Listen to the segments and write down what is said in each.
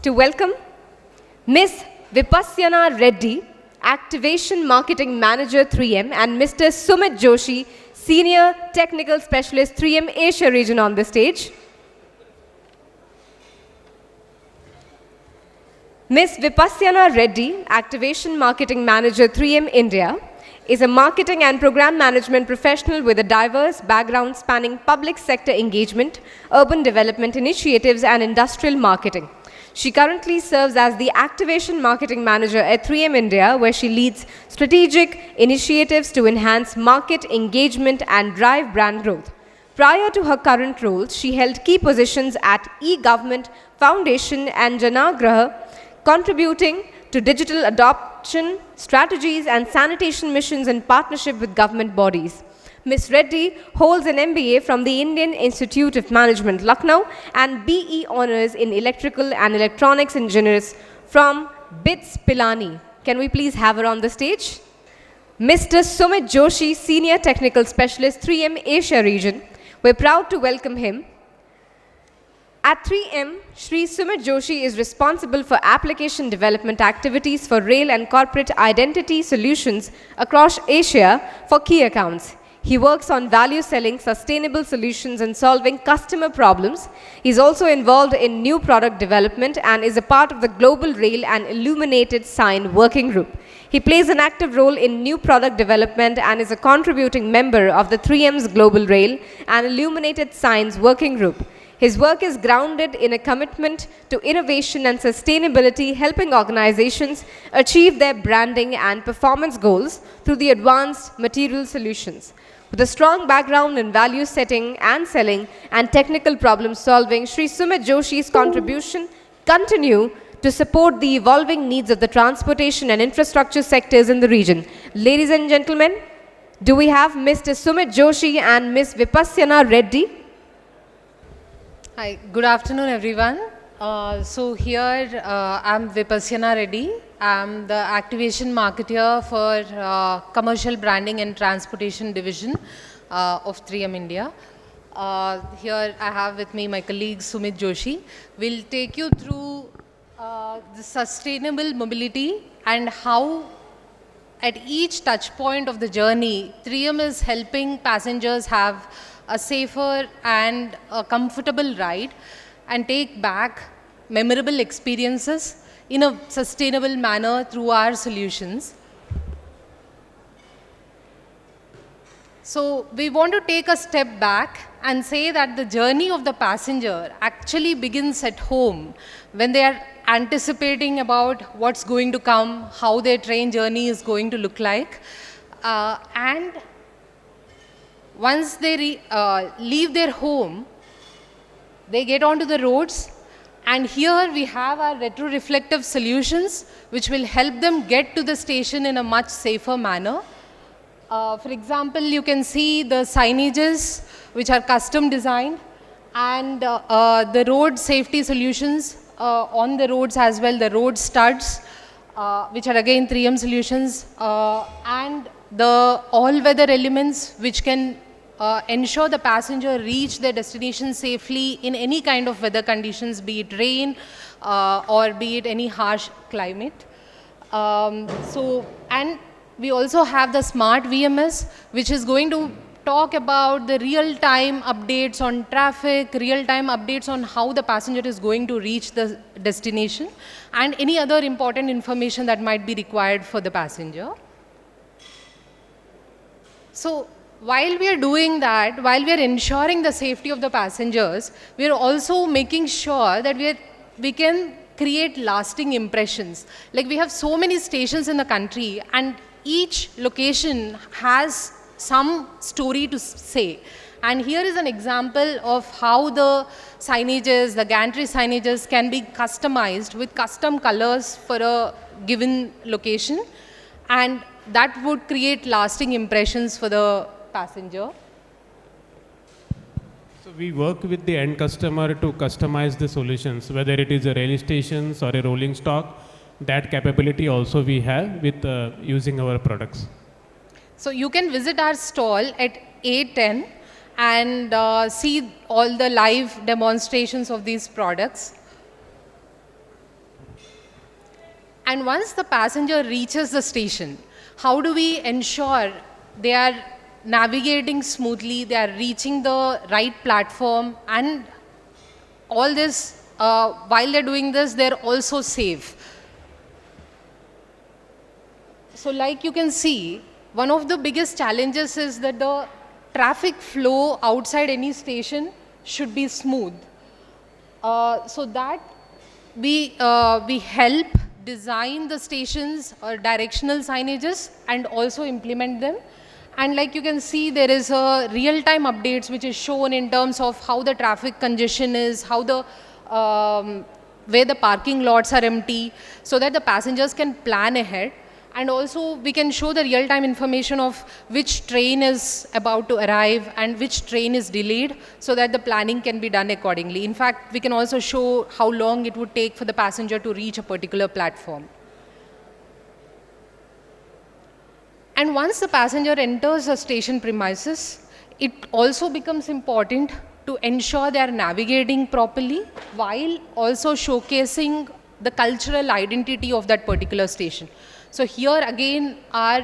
to welcome Ms. Vipasyana Reddy, Activation Marketing Manager 3M, and Mr. Sumit Joshi, Senior Technical Specialist 3M Asia Region on the stage. Ms. Vipasyana Reddy, Activation Marketing Manager 3M India, is a marketing and program management professional with a diverse background spanning public sector engagement, urban development initiatives, and industrial marketing. She currently serves as the Activation Marketing Manager at 3M India, where she leads strategic initiatives to enhance market engagement and drive brand growth. Prior to her current roles, she held key positions at e-Government Foundation and Janagraha, contributing to digital adoption strategies and sanitation missions in partnership with government bodies. Ms. Reddy holds an MBA from the Indian Institute of Management, Lucknow, and BE Honours in Electrical and Electronics Engineers from BITS Pilani. Can we please have her on the stage? Mr. Sumit Joshi, Senior Technical Specialist, 3M Asia Region. We're proud to welcome him. At 3M, Shri Sumit Joshi is responsible for application development activities for rail and corporate identity solutions across Asia for key accounts. He works on value selling, sustainable solutions, and solving customer problems. He's also involved in new product development and is a part of the Global Rail and Illuminated Sign Working Group. He plays an active role in new product development and is a contributing member of the 3M's Global Rail and Illuminated Signs Working Group. His work is grounded in a commitment to innovation and sustainability, helping organizations achieve their branding and performance goals through the advanced material solutions. With a strong background in value setting and selling and technical problem solving, Shri Sumit Joshi's contribution continue to support the evolving needs of the transportation and infrastructure sectors in the region. Ladies and gentlemen, do we have Mr. Sumit Joshi and Ms. Vipasyana Reddy? Hi, good afternoon everyone. Here I'm Vipasyana Reddy. I'm the activation marketer for commercial branding and transportation division of 3M India. Here I have with me my colleague Sumit Joshi. We'll take you through the sustainable mobility and how at each touch point of the journey 3M is helping passengers have a safer and a comfortable ride and take back memorable experiences in a sustainable manner through our solutions. So we want to take a step back and say that the journey of the passenger actually begins at home when they are anticipating about what's going to come, how their train journey is going to look like, and once they leave their home, they get onto the roads, and here we have our retroreflective solutions which will help them get to the station in a much safer manner. For example, you can see the signages which are custom designed and the road safety solutions on the roads as well, the road studs which are again 3M solutions, and the all-weather elements which can ensure the passenger reach their destination safely in any kind of weather conditions, be it rain or be it any harsh climate. And we also have the smart VMS, which is going to talk about the real-time updates on traffic, real-time updates on how the passenger is going to reach the destination, and any other important information that might be required for the passenger. So while we are doing that, while we are ensuring the safety of the passengers, we are also making sure that we can create lasting impressions. Like we have so many stations in the country, and each location has some story to say. And here is an example of how the signages, the gantry signages can be customized with custom colors for a given location, and that would create lasting impressions for the passenger. So we work with the end customer to customize the solutions, whether it is a rail stations or a rolling stock. That capability also we have with using our products. So you can visit our stall at A10 and see all the live demonstrations of these products. And once the passenger reaches the station, how do we ensure they are navigating smoothly, they are reaching the right platform, and all this, while they're doing this, they're also safe. So like you can see, one of the biggest challenges is that the traffic flow outside any station should be smooth. So that we help design the stations or directional signages and also implement them. And like you can see, there is a real-time updates which is shown in terms of how the traffic congestion is, how the where the parking lots are empty, so that the passengers can plan ahead. And also we can show the real-time information of which train is about to arrive and which train is delayed, so that the planning can be done accordingly. In fact, we can also show how long it would take for the passenger to reach a particular platform. And once the passenger enters a station premises, it also becomes important to ensure they are navigating properly while also showcasing the cultural identity of that particular station. So here again, our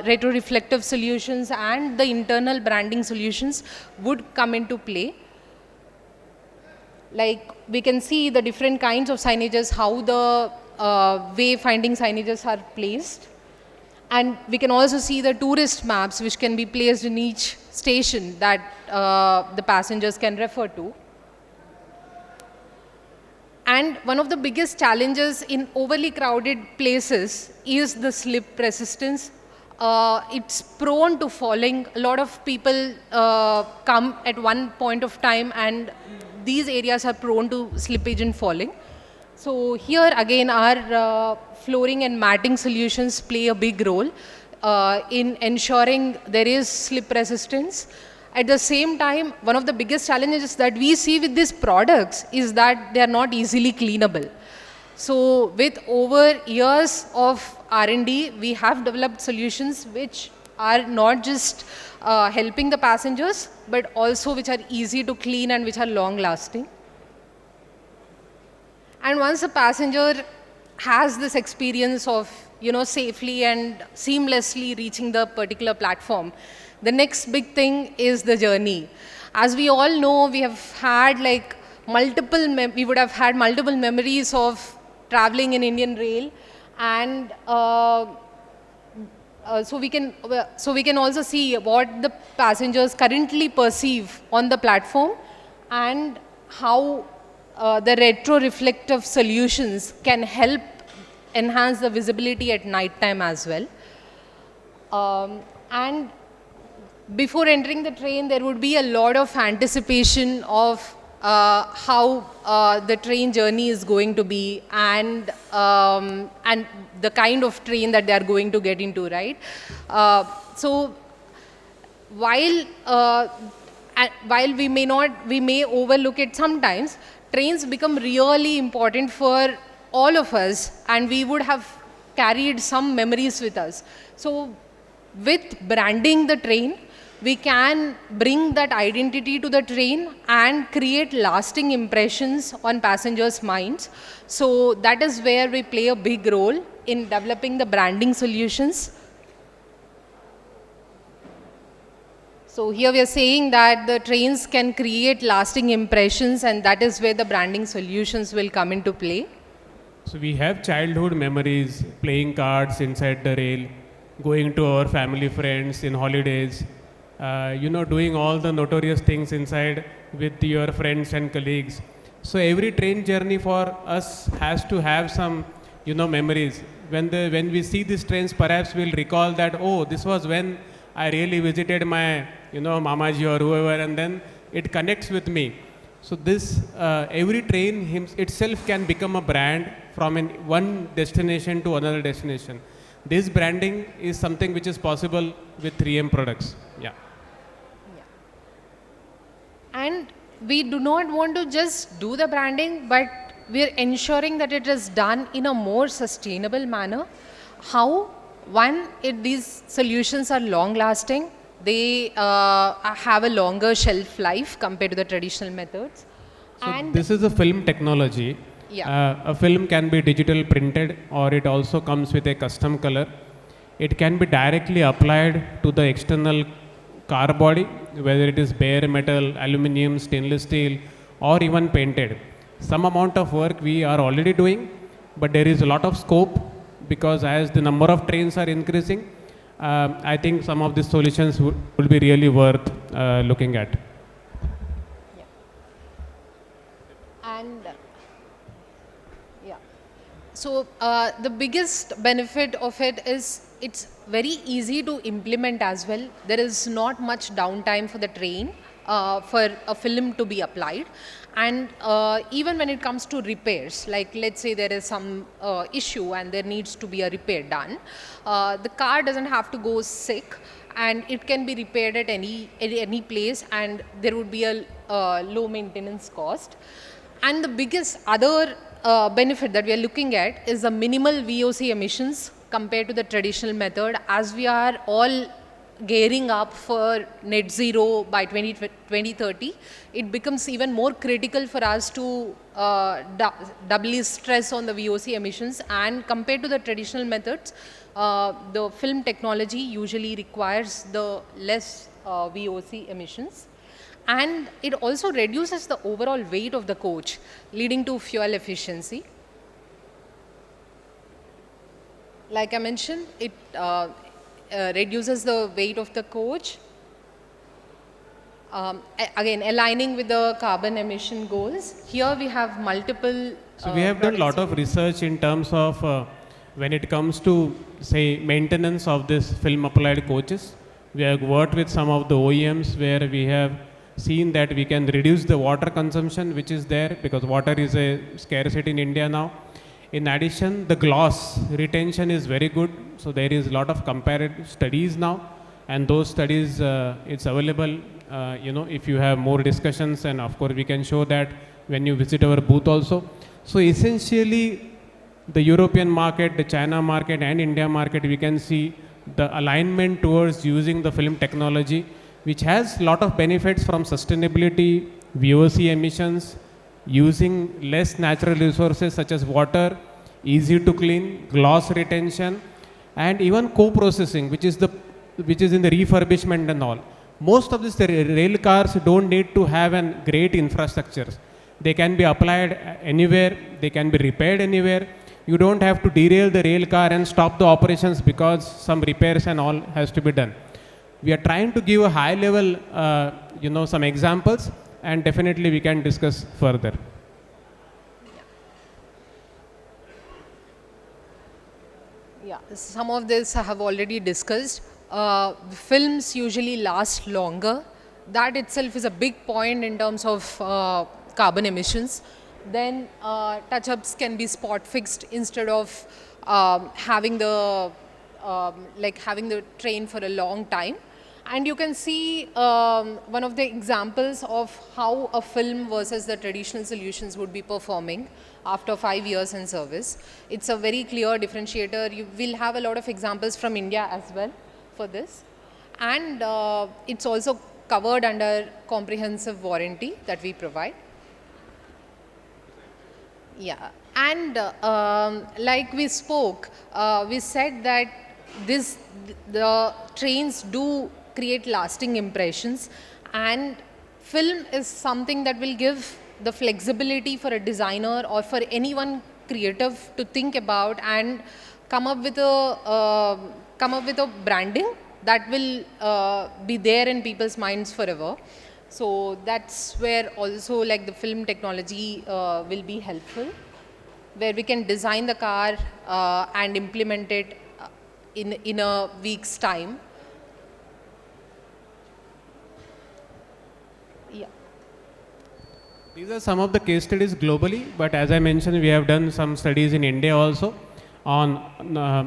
retroreflective solutions and the internal branding solutions would come into play. Like we can see the different kinds of signages, how the wayfinding signages are placed. And we can also see the tourist maps which can be placed in each station that the passengers can refer to. And one of the biggest challenges in overly crowded places is the slip resistance. It's prone to falling. A lot of people come at one point of time, and these areas are prone to slippage and falling. So here again, our flooring and matting solutions play a big role in ensuring there is slip resistance. At the same time, one of the biggest challenges that we see with these products is that they are not easily cleanable. So with over years of R&D, we have developed solutions which are not just helping the passengers, but also which are easy to clean and which are long lasting. And once a passenger has this experience of safely and seamlessly reaching the particular platform, the next big thing is the journey. As we all know, we have had like we would have had multiple memories of traveling in Indian Rail, and so we can also see what the passengers currently perceive on the platform, and how the retroreflective solutions can help enhance the visibility at night time as well. And before entering the train, there would be a lot of anticipation of how the train journey is going to be, and the kind of train that they are going to get into, right? So while we may overlook it sometimes, trains become really important for all of us, and we would have carried some memories with us. So with branding the train, we can bring that identity to the train and create lasting impressions on passengers' minds. So that is where we play a big role in developing the branding solutions. So here we are saying that the trains can create lasting impressions, and that is where the branding solutions will come into play. So we have childhood memories, playing cards inside the rail, going to our family friends in holidays, doing all the notorious things inside with your friends and colleagues. So every train journey for us has to have some, memories. When we see these trains, perhaps we'll recall that, oh, this was when I really visited my, Mamaji or whoever, and then it connects with me. So this, every train itself can become a brand from one destination to another destination. This branding is something which is possible with 3M products. Yeah. And we do not want to just do the branding, but we're ensuring that it is done in a more sustainable manner. How? One, these solutions are long lasting. They have a longer shelf life compared to the traditional methods. So and this is a film technology. Yeah. A film can be digital printed or it also comes with a custom color. It can be directly applied to the external car body, whether it is bare metal, aluminum, stainless steel, or even painted. Some amount of work we are already doing, but there is a lot of scope because as the number of trains are increasing, I think some of these solutions would be really worth looking at. And yeah, so the biggest benefit of it is it's very easy to implement as well. There is not much downtime for the train for a film to be applied. And even when it comes to repairs, like let's say there is some issue and there needs to be a repair done, the car doesn't have to go sick and it can be repaired at any place, and there would be a low maintenance cost. And the biggest other benefit that we are looking at is the minimal VOC emissions compared to the traditional method. As we are all gearing up for net zero by 2030, it becomes even more critical for us to doubly stress on the VOC emissions. And compared to the traditional methods, the film technology usually requires the less VOC emissions. And it also reduces the overall weight of the coach, leading to fuel efficiency. Like I mentioned, it reduces the weight of the coach. Again, aligning with the carbon emission goals. Here we have multiple. So we have done a lot of research in terms of when it comes to, say, maintenance of this film applied coaches. We have worked with some of the OEMs where we have seen that we can reduce the water consumption which is there, because water is a scarcity in India now. In addition, the gloss retention is very good. So there is a lot of comparative studies now, and those studies it's available. If you have more discussions, and of course we can show that when you visit our booth also. So essentially, the European market, the China market, and India market, we can see the alignment towards using the film technology, which has a lot of benefits from sustainability, VOC emissions, using less natural resources such as water, easy to clean, gloss retention, and even co-processing, which is in the refurbishment and all. Most of these rail cars don't need to have a great infrastructure. They can be applied anywhere, they can be repaired anywhere. You don't have to derail the rail car and stop the operations because some repairs and all has to be done. We are trying to give a high level, some examples, and definitely we can discuss further. Yeah, some of this I have already discussed. Films usually last longer. That itself is a big point in terms of carbon emissions. Then touch-ups can be spot fixed instead of having the train for a long time. And you can see one of the examples of how a film versus the traditional solutions would be performing after 5 years in service. It's a very clear differentiator. You will have a lot of examples from India as well for this. And it's also covered under comprehensive warranty that we provide. Yeah, and like we spoke, we said that the trains do create lasting impressions, and film is something that will give the flexibility for a designer or for anyone creative to think about and come up with a branding that will be there in people's minds forever. So that's where also like the film technology will be helpful, where we can design the car and implement it in a week's time. Yeah. These are some of the case studies globally, but as I mentioned, we have done some studies in India also on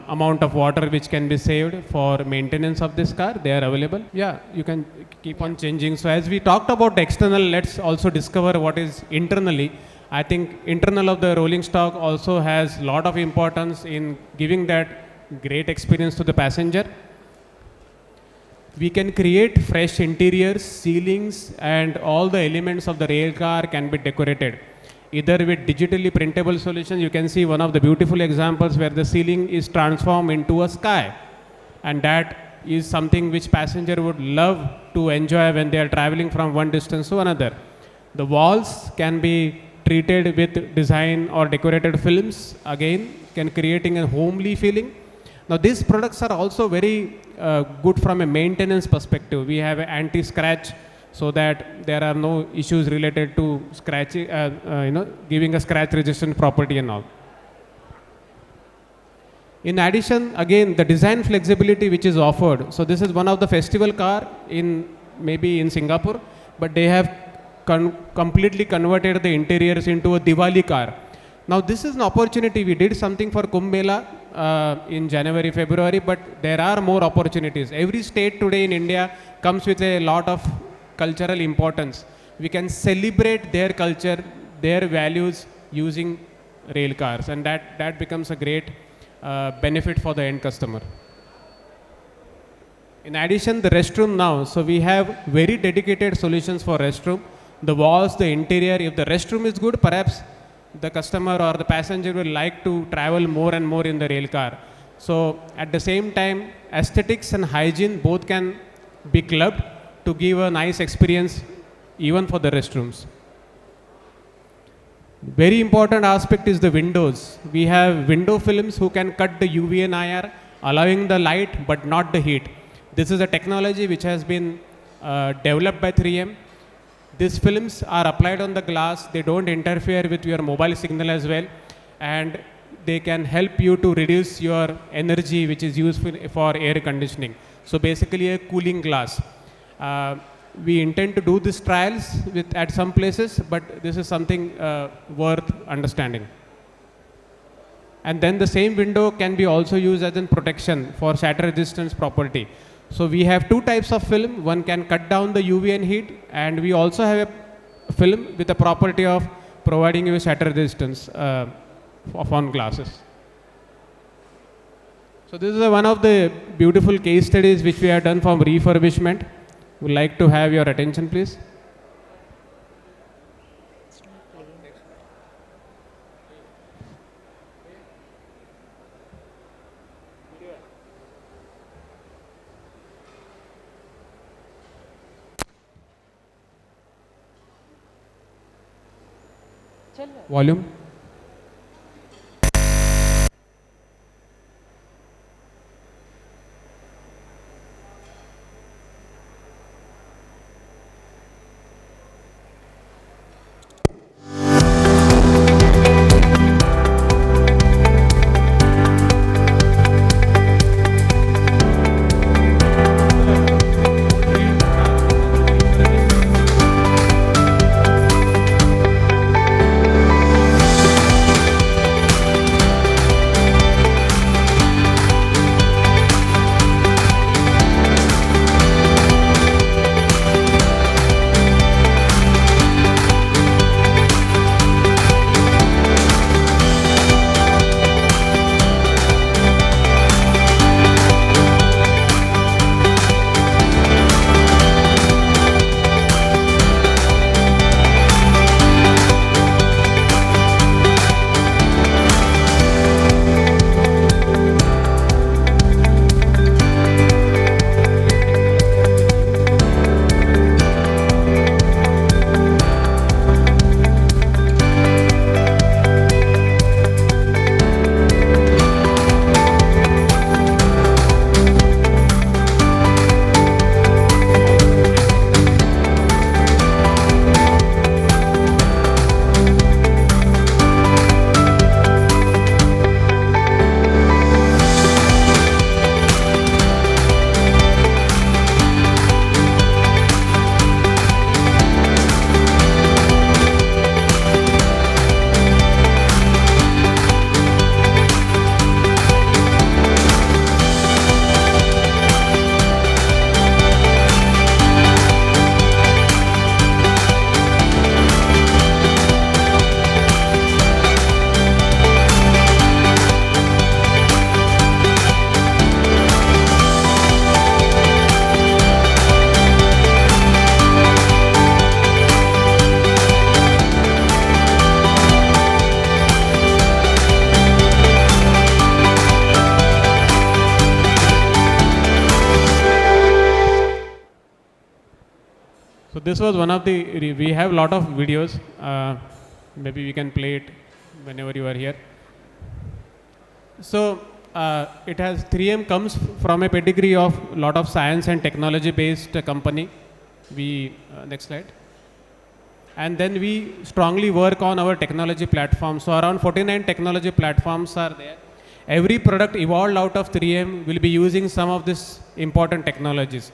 amount of water which can be saved for maintenance of this car. They are available. Yeah, you can keep on changing. So as we talked about external, let's also discover what is internally. I think internal of the rolling stock also has a lot of importance in giving that great experience to the passenger. We can create fresh interiors, ceilings, and all the elements of the rail car can be decorated. either with digitally printable solutions. You can see one of the beautiful examples where the ceiling is transformed into a sky, and that is something which passenger would love to enjoy when they are traveling from one distance to another. The walls can be treated with design or decorated films, again can creating a homely feeling. Now these products are also very good from a maintenance perspective. We have an anti-scratch, so that there are no issues related to scratching, giving a scratch resistant property and all. In addition, again, the design flexibility which is offered. So this is one of the festival car maybe in Singapore, but they have completely converted the interiors into a Diwali car. Now this is an opportunity. We did something for Kumbh Mela in January, February, but there are more opportunities. Every state today in India comes with a lot of cultural importance. We can celebrate their culture, their values using rail cars, and that becomes a great benefit for the end customer. In addition, the restroom now, so we have very dedicated solutions for restroom. The walls, the interior, if the restroom is good, perhaps the customer or the passenger will like to travel more and more in the rail car. So at the same time, aesthetics and hygiene both can be clubbed to give a nice experience even for the restrooms. Very important aspect is the windows. We have window films who can cut the UV and IR, allowing the light but not the heat. This is a technology which has been developed by 3M. These films are applied on the glass. They don't interfere with your mobile signal as well, and they can help you to reduce your energy which is useful for air conditioning. So basically a cooling glass. We intend to do these trials at some places, but this is something worth understanding. And then the same window can be also used as a protection for shatter resistance property. So we have two types of film. One can cut down the UV and heat, and we also have a film with the property of providing you shatter resistance on glasses. So this is one of the beautiful case studies which we have done from refurbishment. Would like to have your attention, please. Volume. So this was one of the, we have a lot of videos. Maybe we can play it whenever you are here. So it has 3M comes from a pedigree of lot of science and technology based company. We next slide. And then we strongly work on our technology platform. So around 49 technology platforms are there. Every product evolved out of 3M will be using some of these important technologies.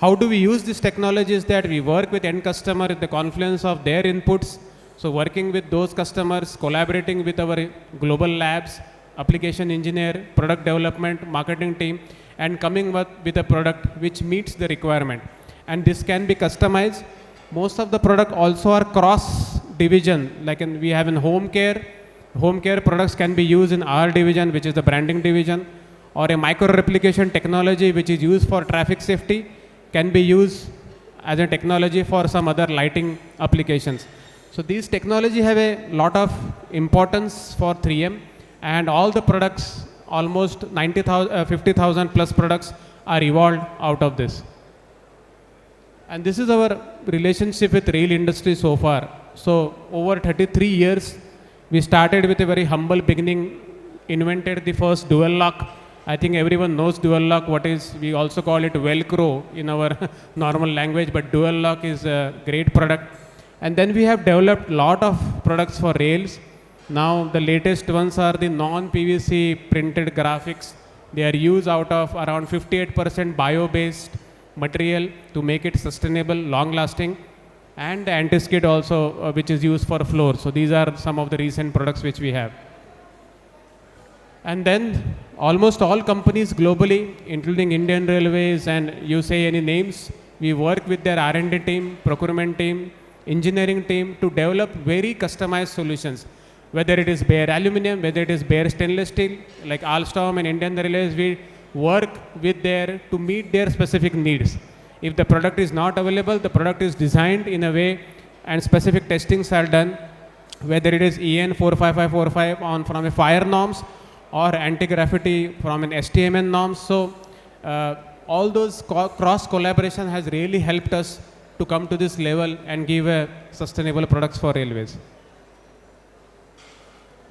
How do we use these technologies? That we work with end customer at the confluence of their inputs. So working with those customers, collaborating with our global labs, application engineer, product development, marketing team, and coming up with a product which meets the requirement. And this can be customized. Most of the product also are cross division, like we have in home care. Home care products can be used in our division, which is the branding division, or a micro replication technology which is used for traffic safety can be used as a technology for some other lighting applications. So these technology have a lot of importance for 3M, and all the products, almost 50,000 plus products are evolved out of this. And this is our relationship with rail industry so far. So over 33 years, we started with a very humble beginning, invented the first dual lock. I think everyone knows dual lock, what is, we also call it Velcro in our normal language, but dual lock is a great product. And then we have developed lot of products for rails. Now the latest ones are the non-PVC printed graphics. They are used out of around 58% bio-based material to make it sustainable, long-lasting, and the anti-skid also, which is used for floor. So these are some of the recent products which we have. And then almost all companies globally, including Indian Railways, and you say any names, we work with their R&D team, procurement team, engineering team to develop very customized solutions. Whether it is bare aluminum, whether it is bare stainless steel, like Alstom and Indian Railways, we work with their to meet their specific needs. If the product is not available, the product is designed in a way and specific testings are done, whether it is EN 45545 on from a fire norms or anti-graffiti from an STMN norms. So all those cross collaboration has really helped us to come to this level and give sustainable products for railways.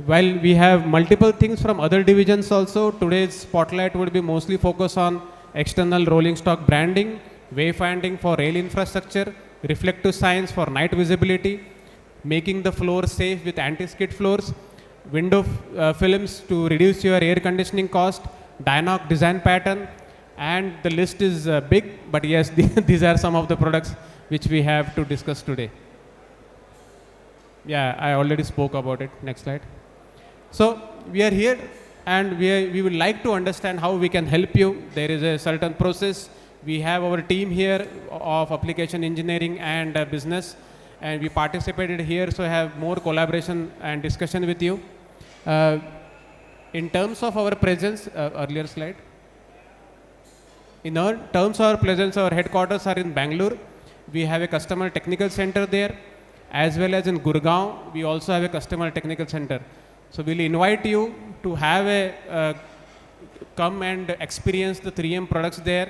While we have multiple things from other divisions also, today's spotlight would be mostly focused on external rolling stock branding, wayfinding for rail infrastructure, reflective science for night visibility, making the floor safe with anti-skid floors, window films to reduce your air conditioning cost, Dynoc design pattern, and the list is big, but yes, these are some of the products which we have to discuss today. Yeah, I already spoke about it. Next slide. So we are here and we would like to understand how we can help you. There is a certain process. We have our team here of application engineering and business, and we participated here, so I have more collaboration and discussion with you. In terms of our presence, earlier slide. In terms of our presence, our headquarters are in Bangalore. We have a customer technical center there, as well as in Gurgaon. We also have a customer technical center. So we'll invite you to have come and experience the 3M products there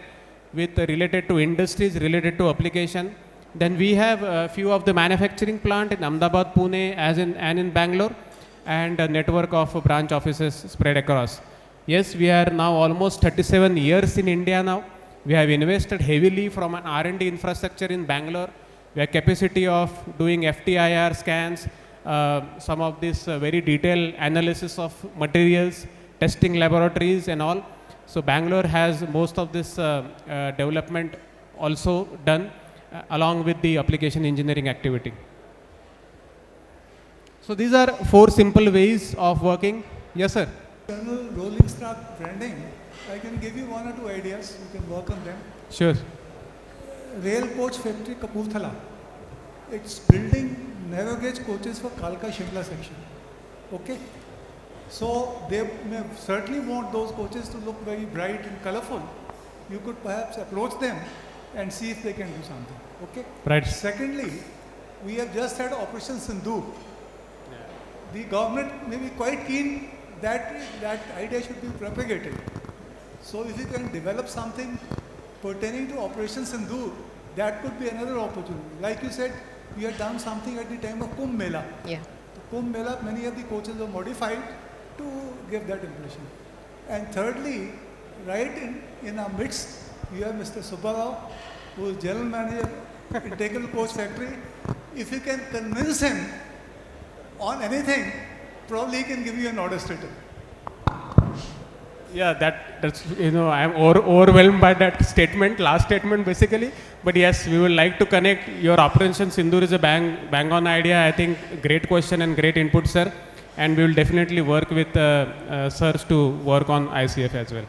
with related to industries, related to application. Then we have a few of the manufacturing plant in Ahmedabad, Pune, and in Bangalore, and a network of branch offices spread across. Yes, we are now almost 37 years in India now. We have invested heavily from an R&D infrastructure in Bangalore. We have capacity of doing FTIR scans, some of this very detailed analysis of materials, testing laboratories and all. So Bangalore has most of this development also done along with the application engineering activity. So these are 4 simple ways of working. Yes, sir. External rolling stock branding, I can give you 1 or 2 ideas. You can work on them. Sure. Rail coach factory, Kapurthala. It's building narrow gauge coaches for Kalka Shimla section. Okay? So they may certainly want those coaches to look very bright and colorful. You could perhaps approach them and see if they can do something. Okay? Right. Secondly, we have just had Operation Sindhu. Yeah. The government may be quite keen that idea should be propagated. So if you can develop something pertaining to Operation Sindhu, That could be another opportunity. Like you said, we had done something at the time of Kumbh Mela. Yeah. The Kumbh Mela, many of the coaches were modified to give that impression. And thirdly, right in our midst, you have Mr. Subbarao, who is general manager Integral Coach Factory. If you can convince him on anything, probably he can give you an order straight away. Yeah, that's I'm overwhelmed by that statement, last statement basically. But yes, we would like to connect. Your Operation Sindoor is a bang on idea. I think great question and great input, sir. And we will definitely work with sirs to work on ICF as well.